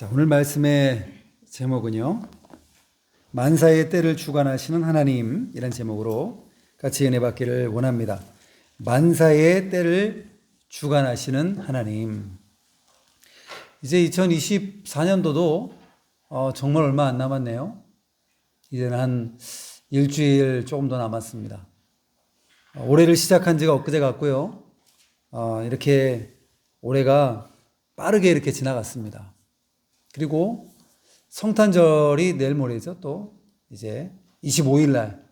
자, 오늘 말씀의 제목은요, 만사의 때를 주관하시는 하나님이란 제목으로 같이 은혜 받기를 원합니다. 만사의 때를 주관하시는 하나님. 이제 2024년도도 정말 얼마 안 남았네요. 이제는 한 일주일 조금 더 남았습니다. 올해를 시작한 지가 엊그제 같고요. 이렇게 올해가 빠르게 이렇게 지나갔습니다. 그리고 성탄절이 내일 모레죠. 또 이제 25일 날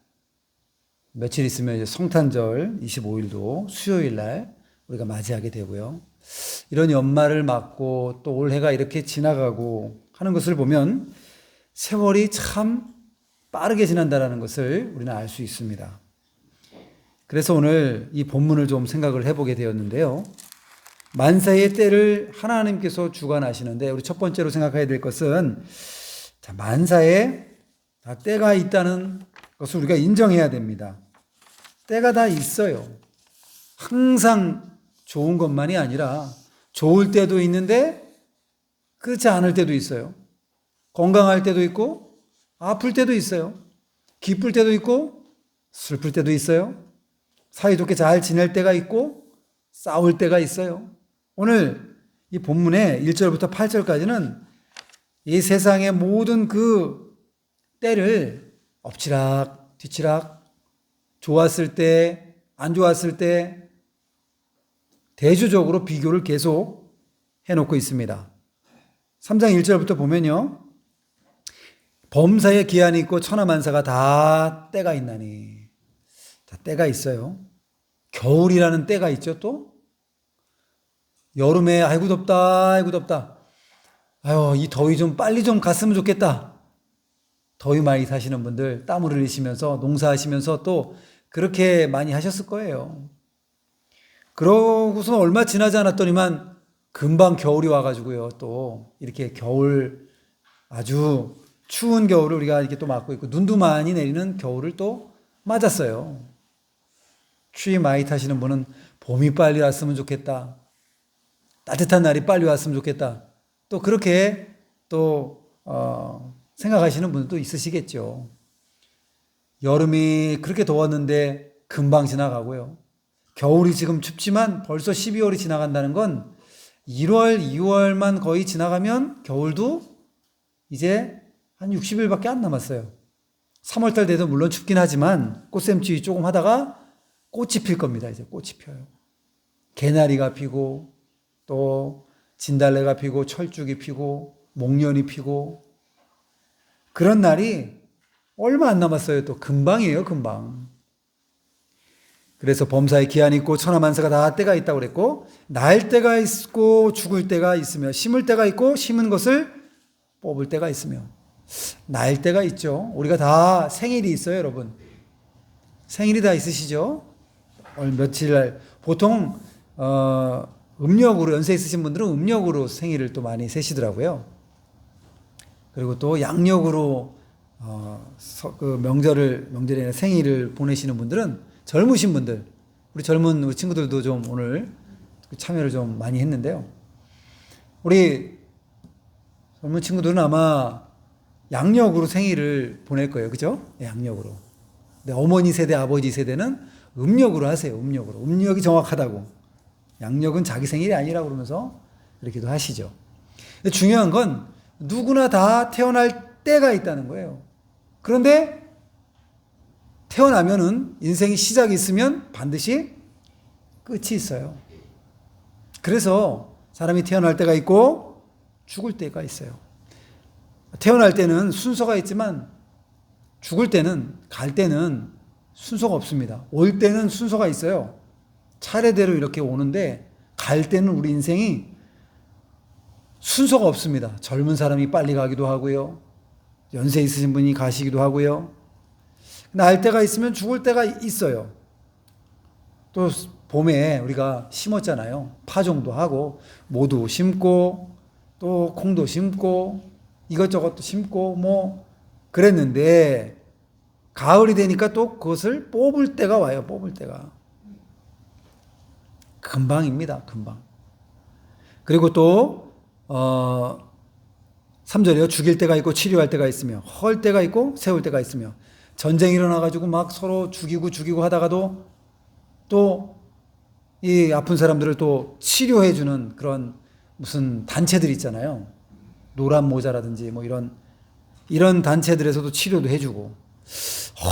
며칠 있으면 이제 성탄절 25일도 수요일 날 우리가 맞이하게 되고요. 이런 연말을 맞고 또 올해가 이렇게 지나가고 하는 것을 보면 세월이 참 빠르게 지난다는 것을 우리는 알 수 있습니다. 그래서 오늘 이 본문을 좀 생각을 해보게 되었는데요. 만사의 때를 하나님께서 주관하시는데, 우리 첫 번째로 생각해야 될 것은, 자, 만사에 다 때가 있다는 것을 우리가 인정해야 됩니다. 때가 다 있어요. 항상 좋은 것만이 아니라 좋을 때도 있는데 그렇지 않을 때도 있어요. 건강할 때도 있고 아플 때도 있어요. 기쁠 때도 있고 슬플 때도 있어요. 사이좋게 잘 지낼 때가 있고 싸울 때가 있어요. 오늘 이 본문의 1절부터 8절까지는 이 세상의 모든 그 때를 엎치락 뒤치락, 좋았을 때, 안 좋았을 때 대조적으로 비교를 계속 해놓고 있습니다. 3장 1절부터 보면요, 범사에 기한이 있고 천하만사가 다 때가 있나니. 다 때가 있어요. 겨울이라는 때가 있죠. 또 여름에 아이고 덥다, 아이고 덥다, 아유 이 더위 좀 빨리 좀 갔으면 좋겠다. 더위 많이 타시는 분들, 땀을 흘리시면서 농사하시면서 또 그렇게 많이 하셨을 거예요. 그러고서 얼마 지나지 않았더니만 금방 겨울이 와가지고요, 또 이렇게 겨울, 아주 추운 겨울을 우리가 이렇게 또 맞고 있고, 눈도 많이 내리는 겨울을 또 맞았어요. 추위 많이 타시는 분은 봄이 빨리 왔으면 좋겠다, 따뜻한 날이 빨리 왔으면 좋겠다, 또 그렇게 또 생각하시는 분도 있으시겠죠. 여름이 그렇게 더웠는데 금방 지나가고요. 겨울이 지금 춥지만 벌써 12월이 지나간다는 건 1월, 2월만 거의 지나가면 겨울도 이제 한 60일밖에 안 남았어요. 3월달 돼도 물론 춥긴 하지만 꽃샘추위 조금 하다가 꽃이 필 겁니다. 이제 꽃이 펴요. 개나리가 피고 또 진달래가 피고 철쭉이 피고 목련이 피고, 그런 날이 얼마 안 남았어요. 또 금방이에요, 금방. 그래서 범사에 기한이 있고 천하만사가 다 때가 있다고 그랬고, 날 때가 있고 죽을 때가 있으며, 심을 때가 있고 심은 것을 뽑을 때가 있으며. 날 때가 있죠. 우리가 다 생일이 있어요, 여러분. 생일이 다 있으시죠? 며칠 날 보통 음력으로, 연세 있으신 분들은 음력으로 생일을 또 많이 세시더라고요. 그리고 또 양력으로 그 명절에 생일을 보내시는 분들은, 젊으신 분들, 우리 젊은 우리 친구들도 좀 오늘 참여를 좀 많이 했는데요. 우리 젊은 친구들은 아마 양력으로 생일을 보낼 거예요. 그죠? 양력으로. 근데 어머니 세대, 아버지 세대는 음력으로 하세요. 음력으로. 음력이 정확하다고. 양력은 자기 생일이 아니라고 그러면서 그렇게도 하시죠. 근데 중요한 건 누구나 다 태어날 때가 있다는 거예요. 그런데 태어나면은, 인생이 시작이 있으면 반드시 끝이 있어요. 그래서 사람이 태어날 때가 있고 죽을 때가 있어요. 태어날 때는 순서가 있지만 죽을 때는, 갈 때는 순서가 없습니다. 올 때는 순서가 있어요. 차례대로 이렇게 오는데, 갈 때는 우리 인생이 순서가 없습니다. 젊은 사람이 빨리 가기도 하고요, 연세 있으신 분이 가시기도 하고요. 날 때가 있으면 죽을 때가 있어요. 또 봄에 우리가 심었잖아요. 파종도 하고 모두 심고 또 콩도 심고 이것저것도 심고 뭐 그랬는데, 가을이 되니까 또 그것을 뽑을 때가 와요. 뽑을 때가 금방입니다. 금방. 그리고 또 3절이요. 죽일 때가 있고 치료할 때가 있으며 헐 때가 있고 세울 때가 있으며 전쟁이 일어나가지고 막 서로 죽이고 하다가도 또 이 아픈 사람들을 또 치료해주는 그런 무슨 단체들 있잖아요. 노란 모자라든지 뭐 이런 단체들에서도 치료도 해주고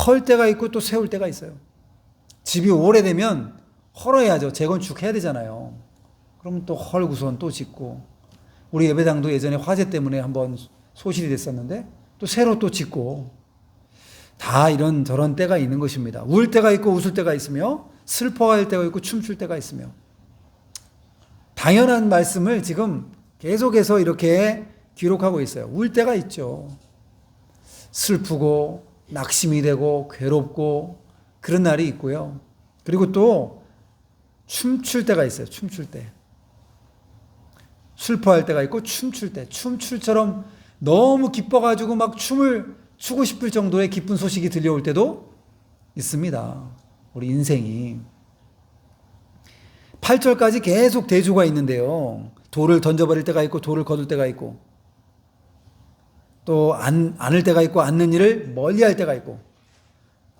헐 때가 있고 또 세울 때가 있어요. 집이 오래되면 헐어야죠. 재건축해야 되잖아요. 그럼 또 헐고선 또 짓고 우리 예배당도 예전에 화재 때문에 한번 소실이 됐었는데 또 새로 또 짓고 다 이런 저런 때가 있는 것입니다. 울 때가 있고 웃을 때가 있으며 슬퍼할 때가 있고 춤출 때가 있으며 당연한 말씀을 지금 계속해서 이렇게 기록하고 있어요. 울 때가 있죠. 슬프고 낙심이 되고 괴롭고 그런 날이 있고요. 그리고 또 춤출 때가 있어요. 춤출 때. 슬퍼할 때가 있고 춤출 때. 춤출처럼 너무 기뻐가지고 막 춤을 추고 싶을 정도의 기쁜 소식이 들려올 때도 있습니다. 우리 인생이. 8절까지 계속 대조가 있는데요. 돌을 던져버릴 때가 있고 돌을 거둘 때가 있고 또 안을 때가 있고 안는 일을 멀리할 때가 있고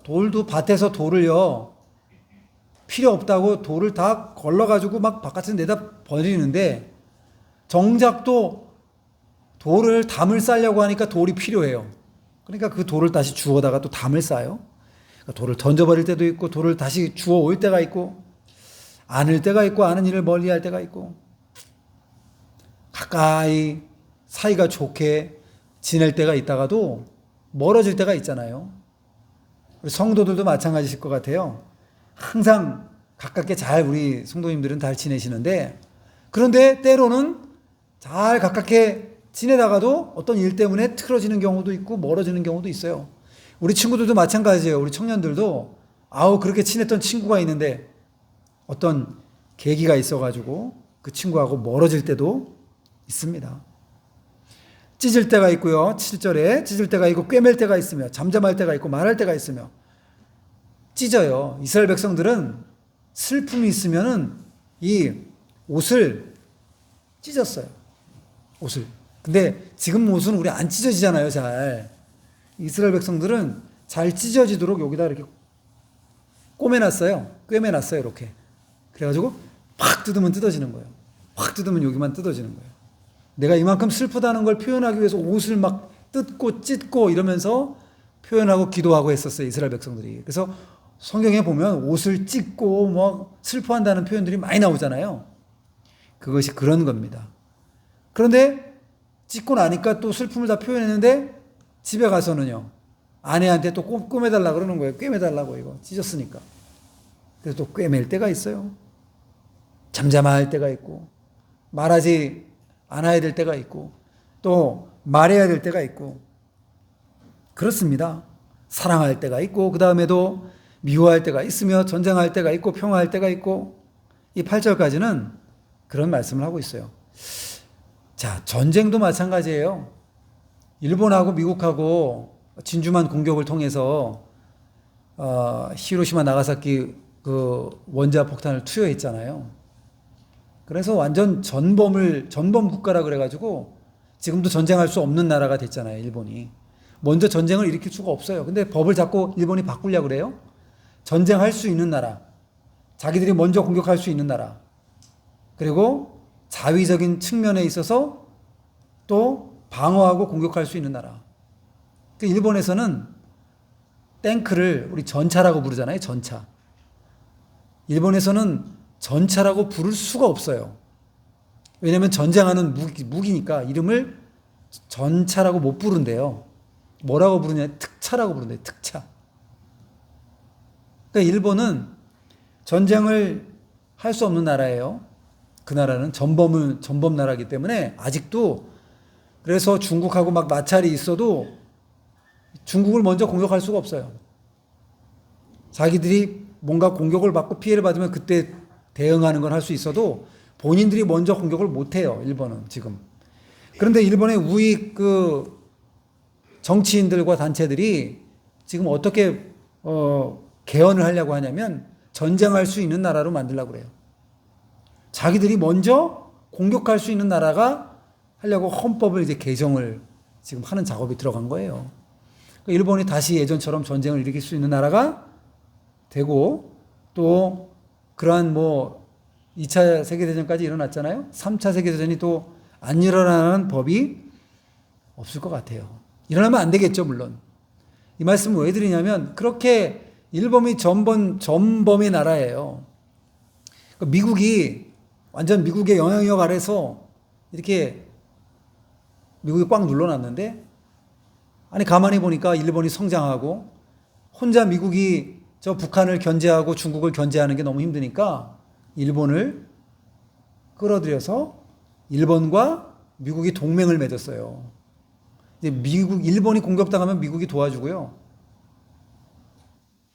돌도 밭에서 돌을요 필요 없다고 돌을 다 걸러가지고 막 바깥에 내다 버리는데 정작 또 돌을 담을 싸려고 하니까 돌이 필요해요. 그러니까 그 돌을 다시 주워다가 또 담을 싸요. 그러니까 돌을 던져버릴 때도 있고 돌을 다시 주워올 때가 있고 안을 때가 있고 아는 일을 멀리할 때가 있고 가까이 사이가 좋게 지낼 때가 있다가도 멀어질 때가 있잖아요. 우리 성도들도 마찬가지일 것 같아요. 항상 가깝게 잘 우리 성도님들은 잘 지내시는데 그런데 때로는 잘 가깝게 지내다가도 어떤 일 때문에 틀어지는 경우도 있고 멀어지는 경우도 있어요. 우리 친구들도 마찬가지예요. 우리 청년들도 그렇게 친했던 친구가 있는데 어떤 계기가 있어가지고 그 친구하고 멀어질 때도 있습니다. 찢을 때가 있고요. 7절에 찢을 때가 있고 꿰맬 때가 있으며 잠잠할 때가 있고 말할 때가 있으며 찢어요. 이스라엘 백성들은 슬픔이 있으면은 이 옷을 찢었어요. 옷을. 근데 지금 옷은 우리 안 찢어지잖아요, 잘. 이스라엘 백성들은 잘 찢어지도록 여기다 이렇게 꿰매놨어요, 이렇게. 그래가지고 팍 뜯으면 뜯어지는 거예요. 확 뜯으면 여기만 뜯어지는 거예요. 내가 이만큼 슬프다는 걸 표현하기 위해서 옷을 막 뜯고 찢고 이러면서 표현하고 기도하고 했었어요, 이스라엘 백성들이. 그래서 성경에 보면 옷을 찢고 뭐 슬퍼한다는 표현들이 많이 나오잖아요. 그것이 그런 겁니다. 그런데 찢고 나니까 또 슬픔을 다 표현했는데 집에 가서는요, 아내한테 또 꿰매달라 그러는 거예요. 꿰매달라고 이거 찢었으니까. 그래서 또 꿰맬 때가 있어요. 잠잠할 때가 있고 말하지 않아야 될 때가 있고 또 말해야 될 때가 있고 그렇습니다. 사랑할 때가 있고 그 다음에도 미워할 때가 있으며 전쟁할 때가 있고 평화할 때가 있고 이 8절까지는 그런 말씀을 하고 있어요. 자, 전쟁도 마찬가지예요. 일본하고 미국하고 진주만 공격을 통해서 히로시마 나가사키 그 원자 폭탄을 투여했잖아요. 그래서 완전 전범 국가라 그래가지고 지금도 전쟁할 수 없는 나라가 됐잖아요, 일본이. 먼저 전쟁을 일으킬 수가 없어요. 근데 법을 자꾸 일본이 바꾸려고 그래요. 전쟁할 수 있는 나라, 자기들이 먼저 공격할 수 있는 나라, 그리고 자위적인 측면에 있어서 또 방어하고 공격할 수 있는 나라. 그 일본에서는 탱크를 우리 전차라고 부르잖아요, 전차. 일본에서는 전차라고 부를 수가 없어요. 왜냐하면 전쟁하는 무기니까 이름을 전차라고 못 부른대요. 뭐라고 부르냐? 특차라고 부른대요. 특차. 그러니까 일본은 전쟁을 할 수 없는 나라예요. 그 나라는 전범 나라이기 때문에 아직도. 그래서 중국하고 막 마찰이 있어도 중국을 먼저 공격할 수가 없어요. 자기들이 뭔가 공격을 받고 피해를 받으면 그때 대응하는 건 할 수 있어도 본인들이 먼저 공격을 못 해요, 일본은 지금. 그런데 일본의 우익 그 정치인들과 단체들이 지금 어떻게 개헌을 하려고 하냐면 전쟁할 수 있는 나라로 만들려고 그래요. 자기들이 먼저 공격할 수 있는 나라가 하려고 헌법을 이제 개정을 지금 하는 작업이 들어간 거예요. 그러니까 일본이 다시 예전처럼 전쟁을 일으킬 수 있는 나라가 되고, 또 그러한 2차 세계대전까지 일어났잖아요. 3차 세계대전이 또 안 일어나는 법이 없을 것 같아요. 일어나면 안 되겠죠, 물론. 이 말씀을 왜 드리냐면, 그렇게 일본이 전범의 나라예요. 그러니까 미국이 완전 미국의 영향력 아래서 이렇게 미국이 꽉 눌러놨는데, 아니 가만히 보니까 일본이 성장하고 혼자 미국이 저 북한을 견제하고 중국을 견제하는 게 너무 힘드니까 일본을 끌어들여서 일본과 미국이 동맹을 맺었어요. 이제 일본이 공격당하면 미국이 도와주고요.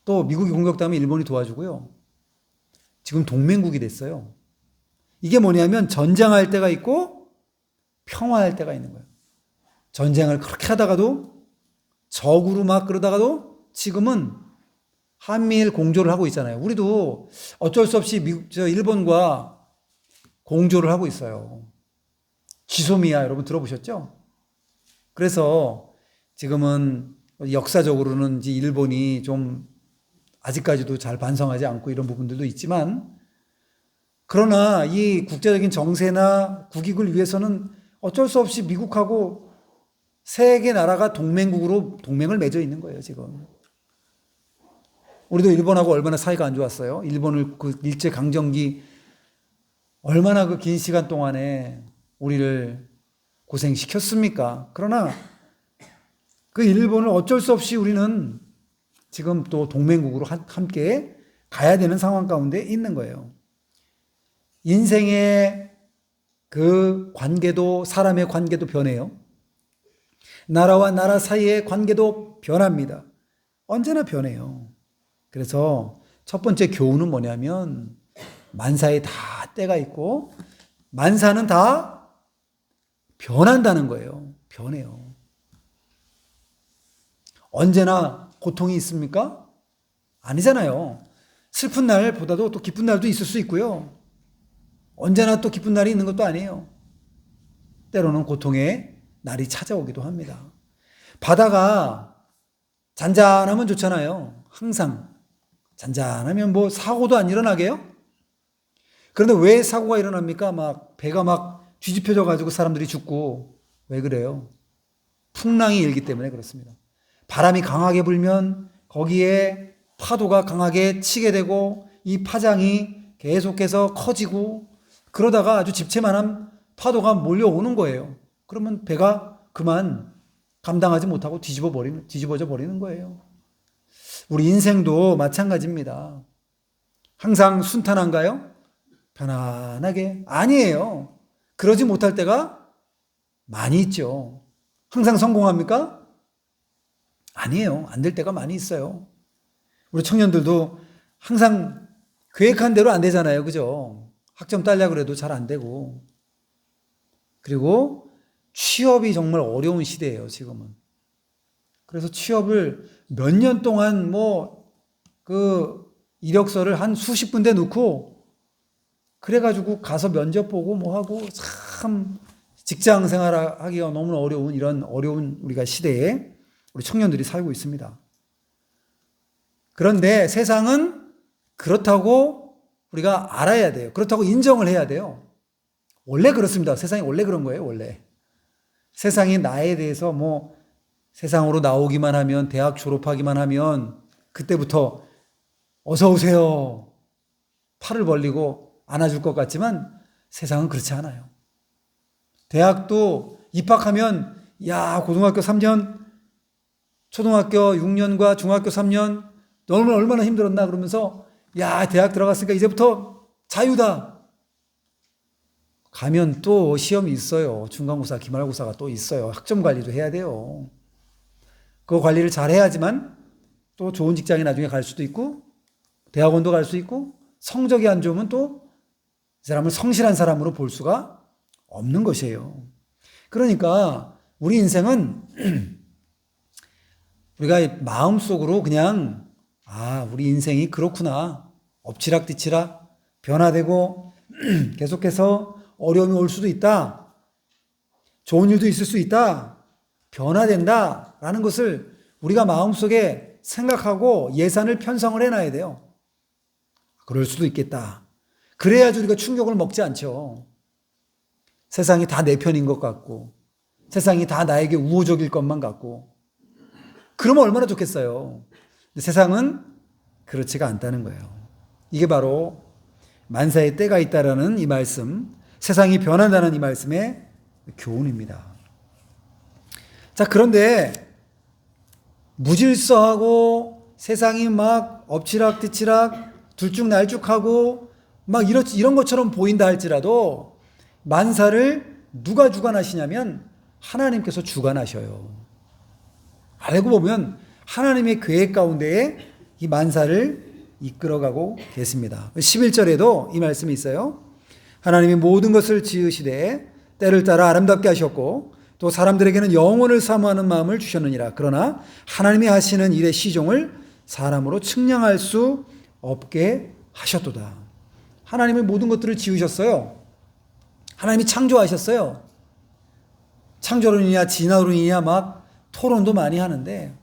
또 미국이 공격당하면 일본이 도와주고요. 지금 동맹국이 됐어요. 이게 뭐냐면 전쟁할 때가 있고 평화할 때가 있는 거예요. 전쟁을 그렇게 하다가도 적으로 막 그러다가도 지금은 한미일 공조를 하고 있잖아요. 우리도 어쩔 수 없이 일본과 공조를 하고 있어요. 지소미아 여러분 들어보셨죠? 그래서 지금은 역사적으로는 이제 일본이 좀 아직까지도 잘 반성하지 않고 이런 부분들도 있지만, 그러나 이 국제적인 정세나 국익을 위해서는 어쩔 수 없이 미국하고 세 개 나라가 동맹국으로 동맹을 맺어 있는 거예요, 지금. 우리도 일본하고 얼마나 사이가 안 좋았어요. 일본을 그 일제강점기 얼마나 그 긴 시간 동안에 우리를 고생시켰습니까? 그러나 그 일본을 어쩔 수 없이 우리는 지금 또 동맹국으로 함께 가야 되는 상황 가운데 있는 거예요. 인생의 그 관계도, 사람의 관계도 변해요. 나라와 나라 사이의 관계도 변합니다. 언제나 변해요. 그래서 첫 번째 교훈은 뭐냐면, 만사에 다 때가 있고 만사는 다 변한다는 거예요. 변해요. 언제나 고통이 있습니까? 아니잖아요. 슬픈 날보다도 또 기쁜 날도 있을 수 있고요. 언제나 또 기쁜 날이 있는 것도 아니에요. 때로는 고통의 날이 찾아오기도 합니다. 바다가 잔잔하면 좋잖아요. 항상 잔잔하면 사고도 안 일어나게요? 그런데 왜 사고가 일어납니까? 배가 뒤집혀져 가지고 사람들이 죽고. 왜 그래요? 풍랑이 일기 때문에 그렇습니다. 바람이 강하게 불면 거기에 파도가 강하게 치게 되고 이 파장이 계속해서 커지고, 그러다가 아주 집채만한 파도가 몰려오는 거예요. 그러면 배가 그만 감당하지 못하고 뒤집어져 버리는 거예요. 우리 인생도 마찬가지입니다. 항상 순탄한가요? 편안하게? 아니에요. 그러지 못할 때가 많이 있죠. 항상 성공합니까? 아니에요. 안 될 때가 많이 있어요. 우리 청년들도 항상 계획한 대로 안 되잖아요. 그죠? 학점 따려고 그래도 잘 안 되고. 그리고 취업이 정말 어려운 시대예요, 지금은. 그래서 취업을 몇 년 동안 이력서를 한 수십 군데 넣고, 그래가지고 가서 면접 보고 하고, 참 직장 생활하기가 너무 어려운 이런 어려운 우리가 시대에 우리 청년들이 살고 있습니다. 그런데 세상은 그렇다고 우리가 알아야 돼요. 그렇다고 인정을 해야 돼요. 원래 그렇습니다. 세상이 원래 그런 거예요, 원래. 세상이 나에 대해서 세상으로 나오기만 하면, 대학 졸업하기만 하면 그때부터 어서 오세요. 팔을 벌리고 안아줄 것 같지만 세상은 그렇지 않아요. 대학도 입학하면 고등학교 3년, 초등학교 6년과 중학교 3년 너는 얼마나 힘들었나 그러면서 대학 들어갔으니까 이제부터 자유다. 가면 또 시험이 있어요. 중간고사, 기말고사가 또 있어요. 학점 관리도 해야 돼요. 그 관리를 잘 해야지만 또 좋은 직장에 나중에 갈 수도 있고, 대학원도 갈 수 있고, 성적이 안 좋으면 또 이 사람을 성실한 사람으로 볼 수가 없는 것이에요. 그러니까 우리 인생은 우리가 마음속으로 그냥 우리 인생이 그렇구나, 엎치락뒤치락 변화되고 계속해서 어려움이 올 수도 있다, 좋은 일도 있을 수 있다, 변화된다라는 것을 우리가 마음속에 생각하고 예산을 편성을 해놔야 돼요. 그럴 수도 있겠다. 그래야지 우리가 충격을 먹지 않죠. 세상이 다 내 편인 것 같고 세상이 다 나에게 우호적일 것만 같고 그러면 얼마나 좋겠어요. 근데 세상은 그렇지가 않다는 거예요. 이게 바로 만사의 때가 있다라는 이 말씀, 세상이 변한다는 이 말씀의 교훈입니다. 자, 그런데 무질서하고 세상이 막 엎치락뒤치락 들쭉날쭉하고 막 이런 것처럼 보인다 할지라도 만사를 누가 주관하시냐면 하나님께서 주관하셔요. 알고 보면 하나님의 계획 가운데에 이 만사를 이끌어가고 계십니다. 11절에도 이 말씀이 있어요. 하나님이 모든 것을 지으시되 때를 따라 아름답게 하셨고 또 사람들에게는 영혼을 사모하는 마음을 주셨느니라. 그러나 하나님이 하시는 일의 시종을 사람으로 측량할 수 없게 하셨도다. 하나님이 모든 것들을 지으셨어요. 하나님이 창조하셨어요. 창조론이냐 진화론이냐 막 토론도 많이 하는데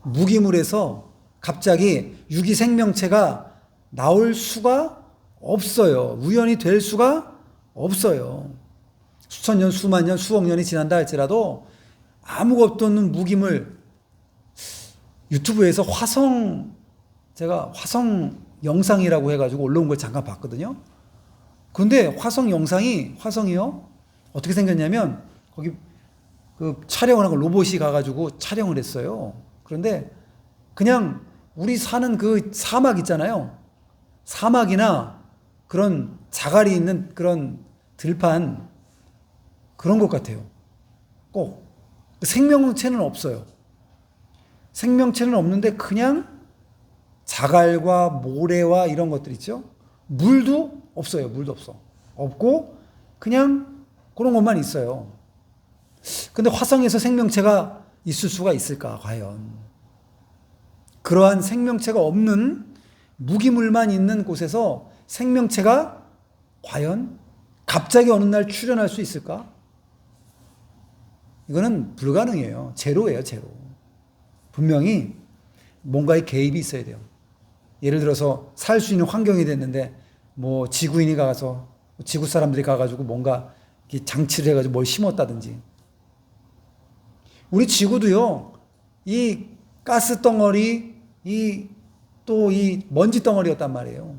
무기물에서 갑자기 유기 생명체가 나올 수가 없어요. 우연히 될 수가 없어요. 수천 년, 수만 년, 수억 년이 지난다 할지라도 아무것도 없는 무기물, 유튜브에서 제가 화성 영상이라고 해가지고 올라온 걸 잠깐 봤거든요. 근데 화성이요? 어떻게 생겼냐면 거기 그 촬영을 하고 로봇이 가가지고 촬영을 했어요. 그런데 그냥 우리 사는 그 사막 있잖아요. 사막이나 그런 자갈이 있는 그런 들판 그런 것 같아요. 꼭 생명체는 없어요. 생명체는 없는데 그냥 자갈과 모래와 이런 것들 있죠. 물도 없어요. 물도 없어. 없고 그냥 그런 것만 있어요. 근데 화성에서 생명체가 있을 수가 있을까 과연? 그러한 생명체가 없는 무기물만 있는 곳에서 생명체가 과연 갑자기 어느 날 출현할 수 있을까? 이거는 불가능해요. 제로예요, 제로. 분명히 뭔가의 개입이 있어야 돼요. 예를 들어서 살 수 있는 환경이 됐는데 뭐 지구인이 가서 지구 사람들이 가가지고 뭔가 장치를 해가지고 뭘 심었다든지. 우리 지구도요, 이 가스 덩어리, 또 이 먼지 덩어리였단 말이에요.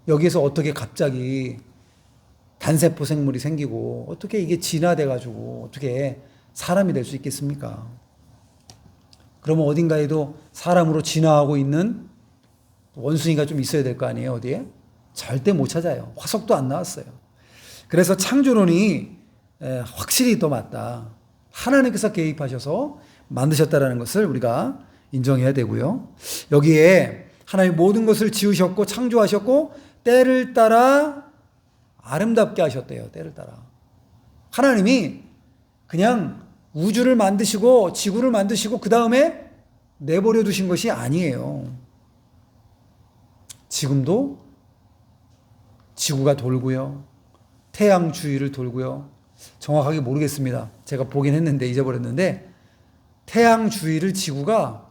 여기에서 어떻게 갑자기 단세포 생물이 생기고 어떻게 이게 진화돼가지고 어떻게 사람이 될 수 있겠습니까? 그러면 어딘가에도 사람으로 진화하고 있는 원숭이가 좀 있어야 될 거 아니에요, 어디에? 절대 못 찾아요. 화석도 안 나왔어요. 그래서 창조론이 확실히 더 맞다. 하나님께서 개입하셔서 만드셨다라는 것을 우리가 인정해야 되고요. 여기에 하나님 모든 것을 지으셨고 창조하셨고 때를 따라 아름답게 하셨대요. 때를 따라. 하나님이 그냥 우주를 만드시고 지구를 만드시고 그 다음에 내버려 두신 것이 아니에요. 지금도 지구가 돌고요. 태양 주위를 돌고요. 정확하게 모르겠습니다. 제가 보긴 했는데 잊어버렸는데 태양 주위를 지구가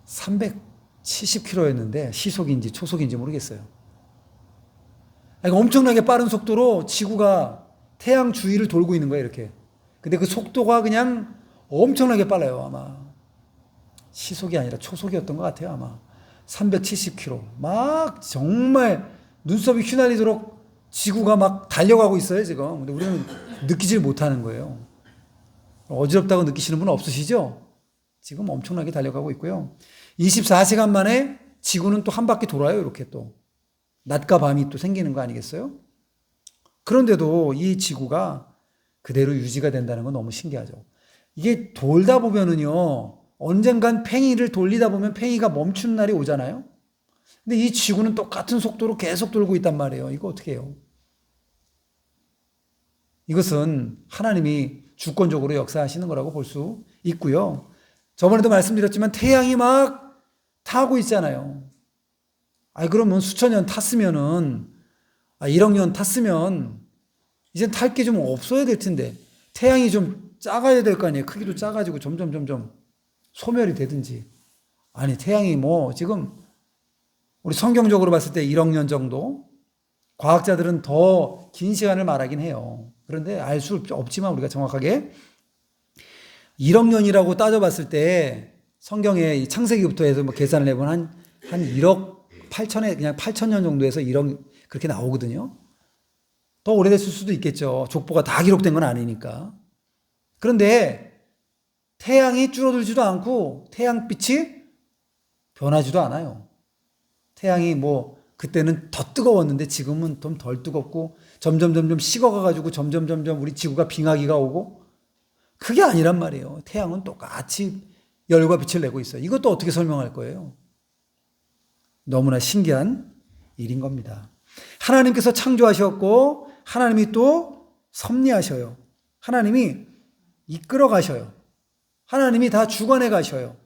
370km였는데 시속인지 초속인지 모르겠어요. 그러니까 엄청나게 빠른 속도로 지구가 태양 주위를 돌고 있는 거예요, 이렇게. 근데 그 속도가 그냥 엄청나게 빨라요, 아마. 시속이 아니라 초속이었던 것 같아요, 아마. 370km. 막 정말 눈썹이 휘날리도록 지구가 막 달려가고 있어요, 지금. 근데 우리는 느끼질 못하는 거예요. 어지럽다고 느끼시는 분 없으시죠? 지금 엄청나게 달려가고 있고요. 24시간 만에 지구는 또 한 바퀴 돌아요, 이렇게 또. 낮과 밤이 또 생기는 거 아니겠어요? 그런데도 이 지구가 그대로 유지가 된다는 건 너무 신기하죠. 이게 돌다 보면은요, 언젠간 팽이를 돌리다 보면 팽이가 멈춘 날이 오잖아요? 근데 이 지구는 똑같은 속도로 계속 돌고 있단 말이에요. 이거 어떻게 해요? 이것은 하나님이 주권적으로 역사하시는 거라고 볼 수 있고요. 저번에도 말씀드렸지만 태양이 막 타고 있잖아요. 그러면 수천 년 탔으면은, 1억 년 탔으면, 이젠 탈 게 좀 없어야 될 텐데, 태양이 좀 작아야 될 거 아니에요. 크기도 작아지고 점점 소멸이 되든지. 아니, 태양이 뭐 지금 우리 성경적으로 봤을 때 1억 년 정도, 과학자들은 더 긴 시간을 말하긴 해요. 그런데 알 수 없지만 우리가 정확하게 1억 년이라고 따져봤을 때 성경에 창세기부터 해서 뭐 계산을 해보면 한 1억 8천에 그냥 8천 년 정도에서 1억 그렇게 나오거든요. 더 오래됐을 수도 있겠죠. 족보가 다 기록된 건 아니니까. 그런데 태양이 줄어들지도 않고 태양빛이 변하지도 않아요. 태양이 뭐 그때는 더 뜨거웠는데 지금은 좀 덜 뜨겁고 점점 식어가가지고 점점 우리 지구가 빙하기가 오고, 그게 아니란 말이에요. 태양은 똑같이 열과 빛을 내고 있어요. 이것도 어떻게 설명할 거예요? 너무나 신기한 일인 겁니다. 하나님께서 창조하셨고 하나님이 또 섭리하셔요. 하나님이 이끌어 가셔요. 하나님이 다 주관해 가셔요.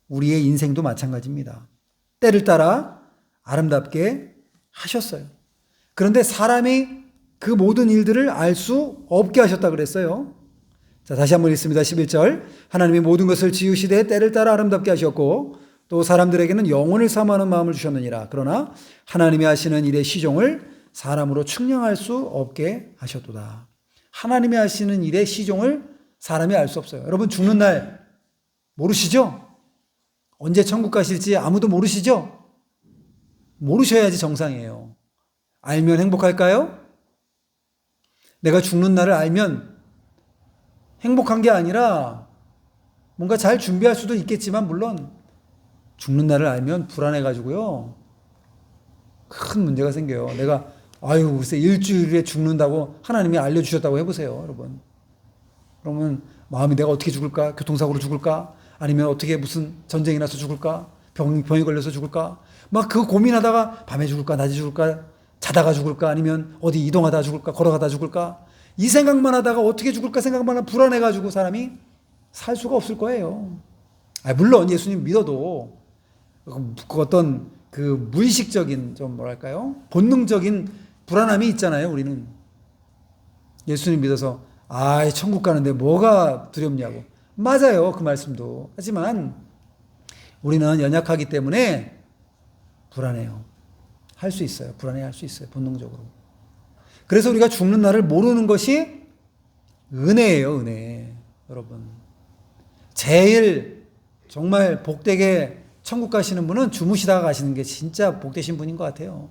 우리의 인생도 마찬가지입니다. 때를 따라 아름답게 하셨어요. 그런데 사람이 그 모든 일들을 알 수 없게 하셨다 그랬어요. 자, 다시 한번 읽습니다. 11절. 하나님이 모든 것을 지으시되 때를 따라 아름답게 하셨고 또 사람들에게는 영혼을 사모하는 마음을 주셨느니라. 그러나 하나님이 하시는 일의 시종을 사람으로 측량할 수 없게 하셨도다. 하나님이 하시는 일의 시종을 사람이 알 수 없어요. 여러분, 죽는 날 모르시죠? 언제 천국 가실지 아무도 모르시죠? 모르셔야지 정상이에요. 알면 행복할까요? 내가 죽는 날을 알면 행복한 게 아니라 뭔가 잘 준비할 수도 있겠지만, 물론 죽는 날을 알면 불안해가지고요, 큰 문제가 생겨요. 내가 글쎄 일주일에 죽는다고 하나님이 알려주셨다고 해보세요, 여러분. 그러면 마음이 내가 어떻게 죽을까? 교통사고로 죽을까? 아니면 어떻게 무슨 전쟁이 나서 죽을까? 병이 걸려서 죽을까? 막 그 고민하다가 밤에 죽을까? 낮에 죽을까? 자다가 죽을까? 아니면 어디 이동하다 죽을까? 걸어가다 죽을까? 이 생각만 하다가 어떻게 죽을까 생각만 하면 불안해가지고 사람이 살 수가 없을 거예요. 물론 예수님 믿어도 그 어떤 그 무의식적인, 좀 뭐랄까요, 본능적인 불안함이 있잖아요. 우리는 예수님 믿어서 천국 가는데 뭐가 두렵냐고. 맞아요, 그 말씀도. 하지만 우리는 연약하기 때문에 불안해요. 할 수 있어요. 불안해할 수 있어요, 본능적으로. 그래서 우리가 죽는 날을 모르는 것이 은혜예요, 은혜. 여러분, 제일 정말 복되게 천국 가시는 분은 주무시다가 가시는 게 진짜 복되신 분인 것 같아요.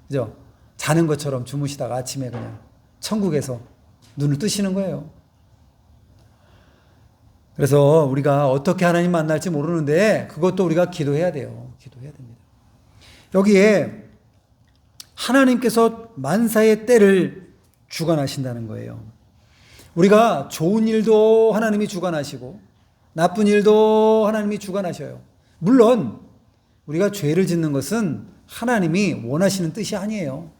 그죠? 자는 것처럼 주무시다가 아침에 그냥 천국에서 눈을 뜨시는 거예요. 그래서 우리가 어떻게 하나님 만날지 모르는데 그것도 우리가 기도해야 돼요. 기도해야 됩니다. 여기에 하나님께서 만사의 때를 주관하신다는 거예요. 우리가 좋은 일도 하나님이 주관하시고 나쁜 일도 하나님이 주관하셔요. 물론 우리가 죄를 짓는 것은 하나님이 원하시는 뜻이 아니에요.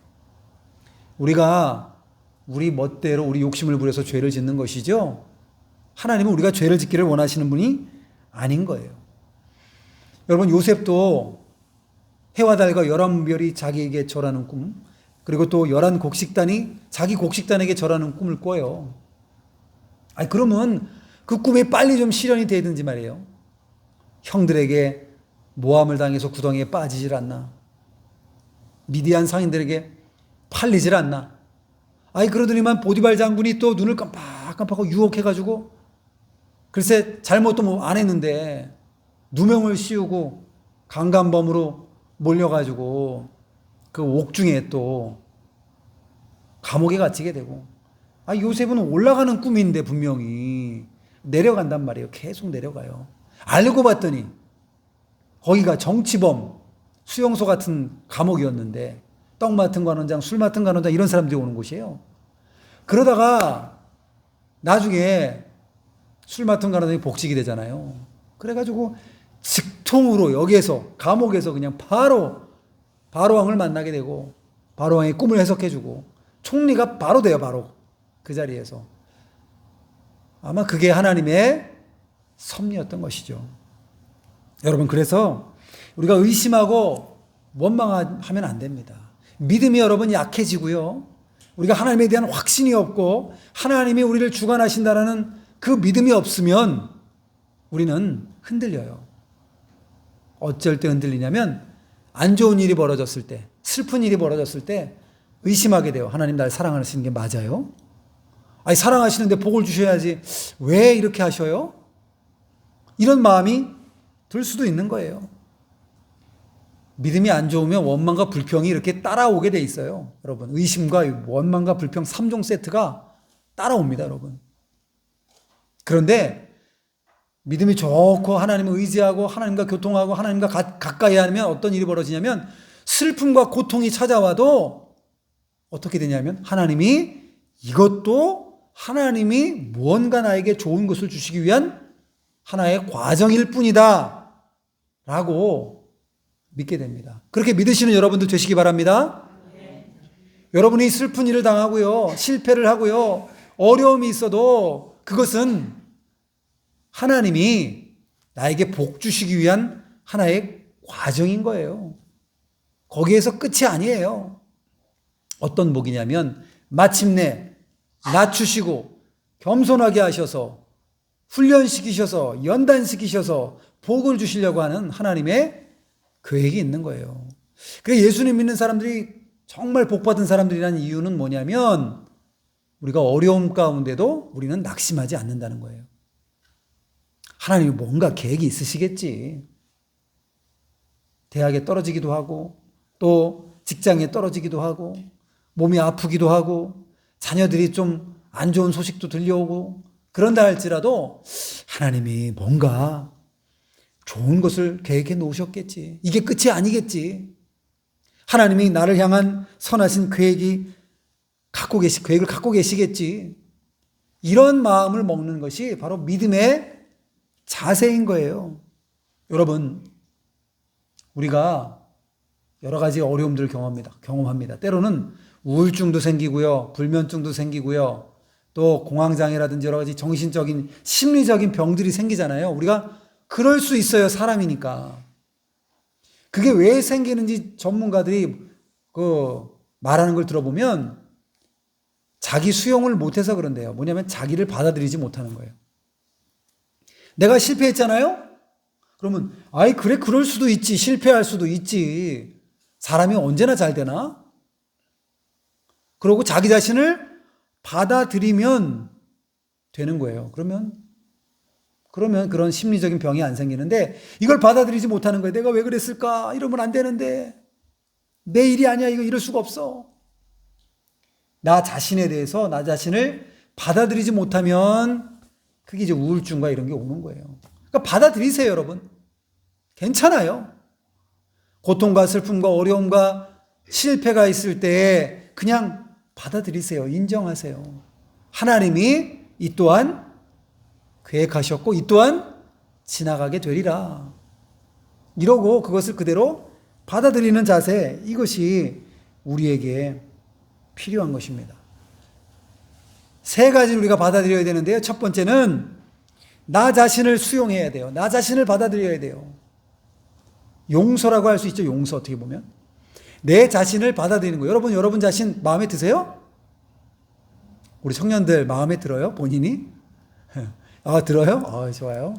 우리가 우리 멋대로 우리 욕심을 부려서 죄를 짓는 것이죠. 하나님은 우리가 죄를 짓기를 원하시는 분이 아닌 거예요. 여러분, 요셉도 해와 달과 11별이 자기에게 절하는 꿈, 그리고 또 11곡식단이 자기 곡식단에게 절하는 꿈을 꿔요. 그러면 그 꿈이 빨리 좀 실현이 되든지 말이에요. 형들에게 모함을 당해서 구덩이에 빠지질 않나? 미디안 상인들에게 팔리질 않나? 그러더니만 보디발 장군이 또 눈을 깜빡깜빡하고 유혹해가지고, 글쎄 잘못도 뭐 안 했는데 누명을 씌우고 강간범으로 몰려가지고 그 옥중에 또 감옥에 갇히게 되고, 요셉은 올라가는 꿈인데 분명히 내려간단 말이에요. 계속 내려가요. 알고 봤더니 거기가 정치범 수용소 같은 감옥이었는데 떡 맡은 관원장, 술 맡은 관원장, 이런 사람들이 오는 곳이에요. 그러다가 나중에 술 맡은 관원장이 복직이 되잖아요. 그래가지고 직통으로 여기에서 감옥에서 그냥 바로왕을 만나게 되고 바로왕의 꿈을 해석해주고 총리가 바로 돼요. 바로 그 자리에서. 아마 그게 하나님의 섭리였던 것이죠. 여러분, 그래서 우리가 의심하고 원망하면 안 됩니다. 믿음이 여러분 약해지고요, 우리가 하나님에 대한 확신이 없고 하나님이 우리를 주관하신다라는 그 믿음이 없으면 우리는 흔들려요. 어쩔 때 흔들리냐면 안 좋은 일이 벌어졌을 때, 슬픈 일이 벌어졌을 때 의심하게 돼요. 하나님 날 사랑하시는 게 맞아요? 아니, 사랑하시는데 복을 주셔야지 왜 이렇게 하셔요? 이런 마음이 들 수도 있는 거예요. 믿음이 안 좋으면 원망과 불평이 이렇게 따라오게 돼 있어요. 여러분, 의심과 원망과 불평 3종 세트가 따라옵니다, 여러분. 그런데 믿음이 좋고 하나님을 의지하고 하나님과 교통하고 하나님과 가까이 하면 어떤 일이 벌어지냐면 슬픔과 고통이 찾아와도 어떻게 되냐면 하나님이 이것도 하나님이 무언가 나에게 좋은 것을 주시기 위한 하나의 과정일 뿐이다 라고 믿게 됩니다. 그렇게 믿으시는 여러분들 되시기 바랍니다. 여러분이 슬픈 일을 당하고요, 실패를 하고요, 어려움이 있어도 그것은 하나님이 나에게 복 주시기 위한 하나의 과정인 거예요. 거기에서 끝이 아니에요. 어떤 복이냐면 마침내 낮추시고 겸손하게 하셔서 훈련시키셔서 연단시키셔서 복을 주시려고 하는 하나님의 계획이 있는 거예요. 그래서 예수님 믿는 사람들이 정말 복받은 사람들이라는 이유는 뭐냐면 우리가 어려움 가운데도 우리는 낙심하지 않는다는 거예요. 하나님이 뭔가 계획이 있으시겠지. 대학에 떨어지기도 하고 또 직장에 떨어지기도 하고 몸이 아프기도 하고 자녀들이 좀 안 좋은 소식도 들려오고 그런다 할지라도 하나님이 뭔가 좋은 것을 계획해 놓으셨겠지. 이게 끝이 아니겠지. 하나님이 나를 향한 선하신 계획을 갖고 계시겠지. 이런 마음을 먹는 것이 바로 믿음의 자세인 거예요. 여러분, 우리가 여러 가지 어려움들을 경험합니다. 때로는 우울증도 생기고요, 불면증도 생기고요, 또 공황장애라든지 여러 가지 정신적인, 심리적인 병들이 생기잖아요. 우리가 그럴 수 있어요. 사람이니까. 그게 왜 생기는지 전문가들이 말하는 걸 들어보면 자기 수용을 못해서 그런데요. 뭐냐면 자기를 받아들이지 못하는 거예요. 내가 실패했잖아요? 그러면 그래, 그럴 수도 있지. 실패할 수도 있지. 사람이 언제나 잘 되나? 그러고 자기 자신을 받아들이면 되는 거예요. 그러면 그런 심리적인 병이 안 생기는데 이걸 받아들이지 못하는 거예요. 내가 왜 그랬을까? 이러면 안 되는데. 내 일이 아니야. 이거 이럴 수가 없어. 나 자신에 대해서 나 자신을 받아들이지 못하면 그게 이제 우울증과 이런 게 오는 거예요. 그러니까 받아들이세요, 여러분. 괜찮아요. 고통과 슬픔과 어려움과 실패가 있을 때 그냥 받아들이세요. 인정하세요. 하나님이 이 또한 계획하셨고 이 또한 지나가게 되리라. 이러고 그것을 그대로 받아들이는 자세, 이것이 우리에게 필요한 것입니다. 세 가지를 우리가 받아들여야 되는데요. 첫 번째는 나 자신을 수용해야 돼요. 나 자신을 받아들여야 돼요. 용서라고 할 수 있죠. 용서, 어떻게 보면 내 자신을 받아들이는 거예요. 여러분 자신 마음에 드세요? 우리 청년들 마음에 들어요? 본인이? 들어요? 좋아요.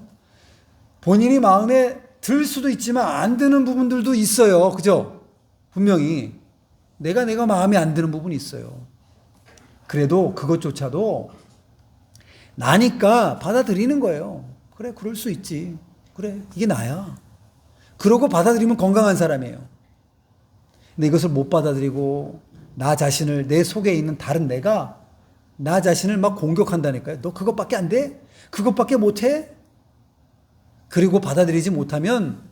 본인이 마음에 들 수도 있지만 안 드는 부분들도 있어요. 그죠? 분명히 내가 마음에 안 드는 부분이 있어요. 그래도 그것조차도 나니까 받아들이는 거예요. 그래, 그럴 수 있지. 그래, 이게 나야. 그러고 받아들이면 건강한 사람이에요. 근데 이것을 못 받아들이고 나 자신을, 내 속에 있는 다른 내가 나 자신을 막 공격한다니까요. 너 그것밖에 안 돼? 그것밖에 못해? 그리고 받아들이지 못하면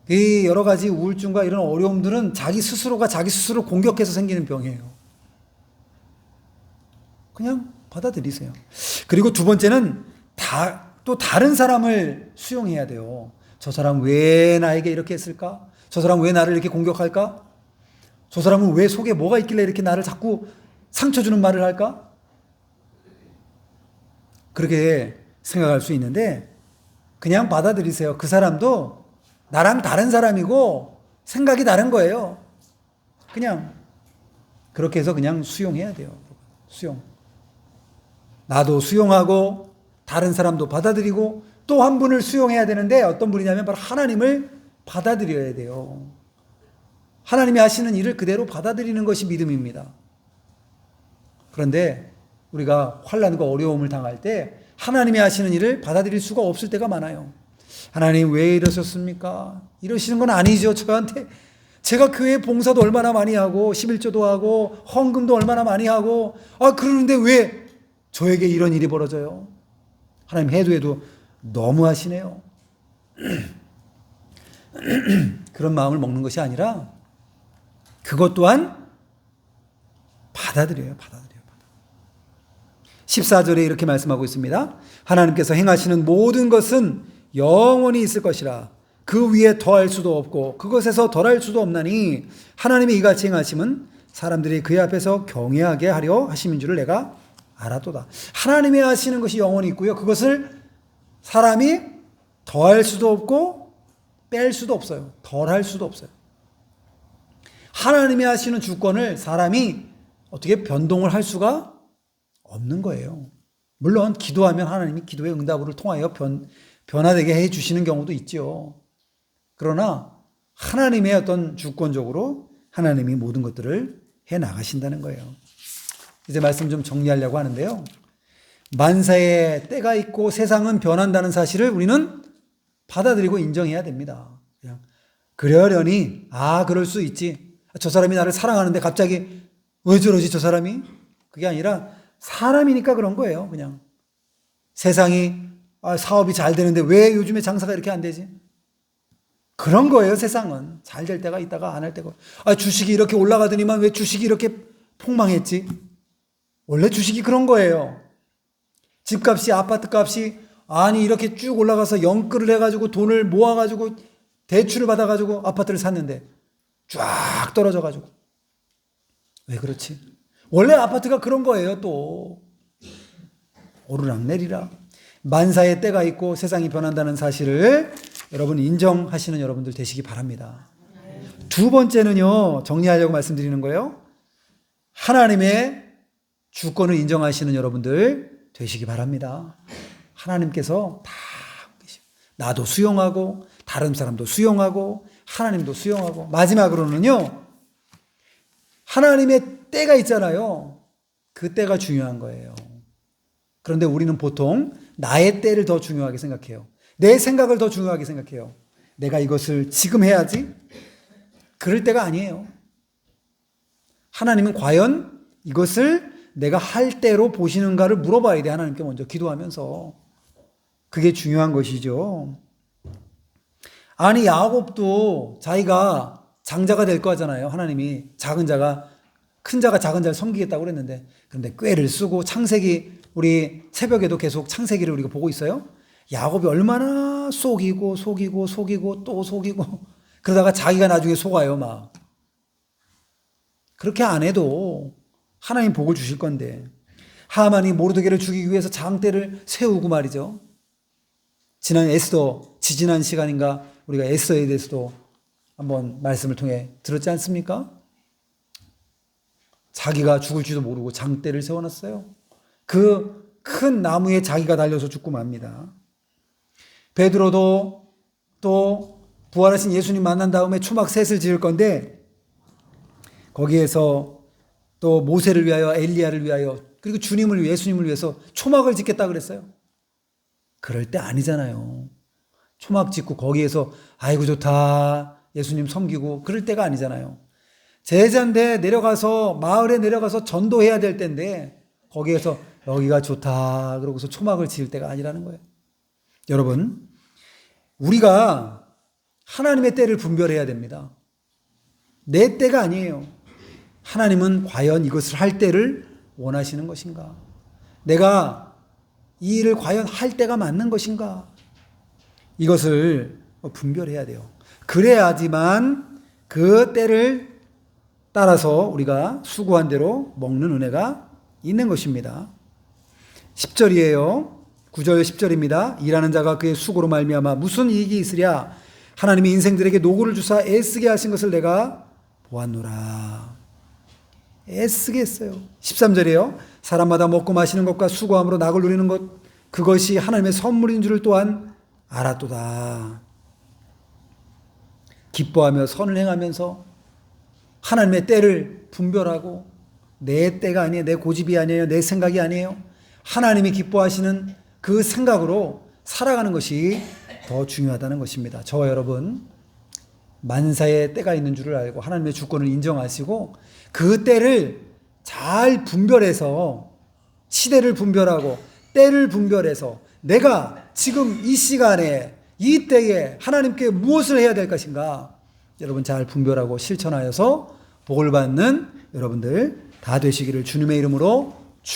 이 여러 가지 우울증과 이런 어려움들은 자기 스스로가 자기 스스로 공격해서 생기는 병이에요. 그냥 받아들이세요. 그리고 두 번째는 또 다른 사람을 수용해야 돼요. 저 사람 왜 나에게 이렇게 했을까? 저 사람 왜 나를 이렇게 공격할까? 저 사람은 왜 속에 뭐가 있길래 이렇게 나를 자꾸 상처 주는 말을 할까? 그렇게 생각할 수 있는데 그냥 받아들이세요. 그 사람도 나랑 다른 사람이고 생각이 다른 거예요. 그냥 그렇게 해서 그냥 수용해야 돼요. 수용. 나도 수용하고 다른 사람도 받아들이고 또 한 분을 수용해야 되는데 어떤 분이냐면 바로 하나님을 받아들여야 돼요. 하나님이 하시는 일을 그대로 받아들이는 것이 믿음입니다. 그런데 우리가 환난과 어려움을 당할 때 하나님이 하시는 일을 받아들일 수가 없을 때가 많아요. 하나님 왜 이러셨습니까? 이러시는 건 아니죠. 저한테 제가 교회 봉사도 얼마나 많이 하고 11조도 하고 헌금도 얼마나 많이 하고 그러는데 왜 저에게 이런 일이 벌어져요? 하나님 해도 너무 하시네요. 그런 마음을 먹는 것이 아니라 그것 또한 받아들여요. 14절에 이렇게 말씀하고 있습니다. 하나님께서 행하시는 모든 것은 영원히 있을 것이라. 그 위에 더할 수도 없고 그것에서 덜할 수도 없나니 하나님이 이같이 행하심은 사람들이 그의 앞에서 경외하게 하려 하심인 줄을 내가 알았도다. 하나님이 하시는 것이 영원히 있고요. 그것을 사람이 더할 수도 없고 뺄 수도 없어요. 덜할 수도 없어요. 하나님이 하시는 주권을 사람이 어떻게 변동을 할 수가 없는 거예요. 물론 기도하면 하나님이 기도의 응답을 통하여 변화되게 해주시는 경우도 있죠. 그러나 하나님의 어떤 주권적으로 하나님이 모든 것들을 해나가신다는 거예요. 이제 말씀 좀 정리하려고 하는데요. 만사에 때가 있고 세상은 변한다는 사실을 우리는 받아들이고 인정해야 됩니다. 그냥 그러려니 그럴 수 있지. 저 사람이 나를 사랑하는데 갑자기 왜 저러지 저 사람이? 그게 아니라 사람이니까 그런 거예요. 그냥 세상이 사업이 잘 되는데 왜 요즘에 장사가 이렇게 안 되지? 그런 거예요. 세상은 잘 될 때가 있다가 안 할 때가. 주식이 이렇게 올라가더니만 왜 주식이 이렇게 폭망했지? 원래 주식이 그런 거예요. 집값이 아파트값이 이렇게 쭉 올라가서 연끌을 해가지고 돈을 모아가지고 대출을 받아가지고 아파트를 샀는데 쫙 떨어져가지고 왜 그렇지? 원래 아파트가 그런 거예요. 또 오르락내리락. 만사의 때가 있고 세상이 변한다는 사실을 여러분 인정하시는 여러분들 되시기 바랍니다. 두 번째는요, 정리하려고 말씀드리는 거예요. 하나님의 주권을 인정하시는 여러분들 되시기 바랍니다. 하나님께서 다 나도 수용하고 다른 사람도 수용하고 하나님도 수용하고 마지막으로는요, 하나님의 때가 있잖아요. 그 때가 중요한 거예요. 그런데 우리는 보통 나의 때를 더 중요하게 생각해요. 내 생각을 더 중요하게 생각해요. 내가 이것을 지금 해야지? 그럴 때가 아니에요. 하나님은 과연 이것을 내가 할 때로 보시는가를 물어봐야 돼. 하나님께 먼저 기도하면서. 그게 중요한 것이죠. 야곱도 자기가 장자가 될 거잖아요. 하나님이 작은 자가 큰 자가 작은 자를 섬기겠다고 그랬는데, 그런데 꾀를 쓰고 창세기, 우리 새벽에도 계속 창세기를 우리가 보고 있어요. 야곱이 얼마나 속이고 또 속이고 그러다가 자기가 나중에 속아요. 막 그렇게 안 해도 하나님 복을 주실 건데, 하만이 모르드게를 죽이기 위해서 장대를 세우고 말이죠. 지지난 시간인가 우리가 에스더에 대해서도 한번 말씀을 통해 들었지 않습니까? 자기가 죽을지도 모르고 장대를 세워놨어요. 그 큰 나무에 자기가 달려서 죽고 맙니다. 베드로도 또 부활하신 예수님 만난 다음에 초막셋을 지을 건데, 거기에서 또 모세를 위하여 엘리야를 위하여 그리고 주님을 위해 예수님을 위해서 초막을 짓겠다 그랬어요. 그럴 때 아니잖아요. 초막 짓고 거기에서 아이고 좋다 예수님 섬기고 그럴 때가 아니잖아요. 제자인데 내려가서 마을에 내려가서 전도해야 될 때인데 거기에서 여기가 좋다 그러고서 초막을 지을 때가 아니라는 거예요. 여러분, 우리가 하나님의 때를 분별해야 됩니다. 내 때가 아니에요. 하나님은 과연 이것을 할 때를 원하시는 것인가? 내가 이 일을 과연 할 때가 맞는 것인가? 이것을 분별해야 돼요. 그래야지만 그 때를 따라서 우리가 수고한 대로 먹는 은혜가 있는 것입니다. 10절이에요. 9절 10절입니다. 일하는 자가 그의 수고로 말미암아 무슨 이익이 있으랴? 하나님이 인생들에게 노고를 주사 애쓰게 하신 것을 내가 보았노라. 애쓰겠어요. 13절이에요. 사람마다 먹고 마시는 것과 수고함으로 낙을 누리는 것, 그것이 하나님의 선물인 줄을 또한 알았도다. 기뻐하며 선을 행하면서 하나님의 때를 분별하고, 내 때가 아니에요, 내 고집이 아니에요, 내 생각이 아니에요, 하나님이 기뻐하시는 그 생각으로 살아가는 것이 더 중요하다는 것입니다. 저와 여러분, 만사의 때가 있는 줄을 알고 하나님의 주권을 인정하시고 그 때를 잘 분별해서, 시대를 분별하고 때를 분별해서 내가 지금 이 시간에 이 때에 하나님께 무엇을 해야 될 것인가, 여러분 잘 분별하고 실천하여서 복을 받는 여러분들 다 되시기를 주님의 이름으로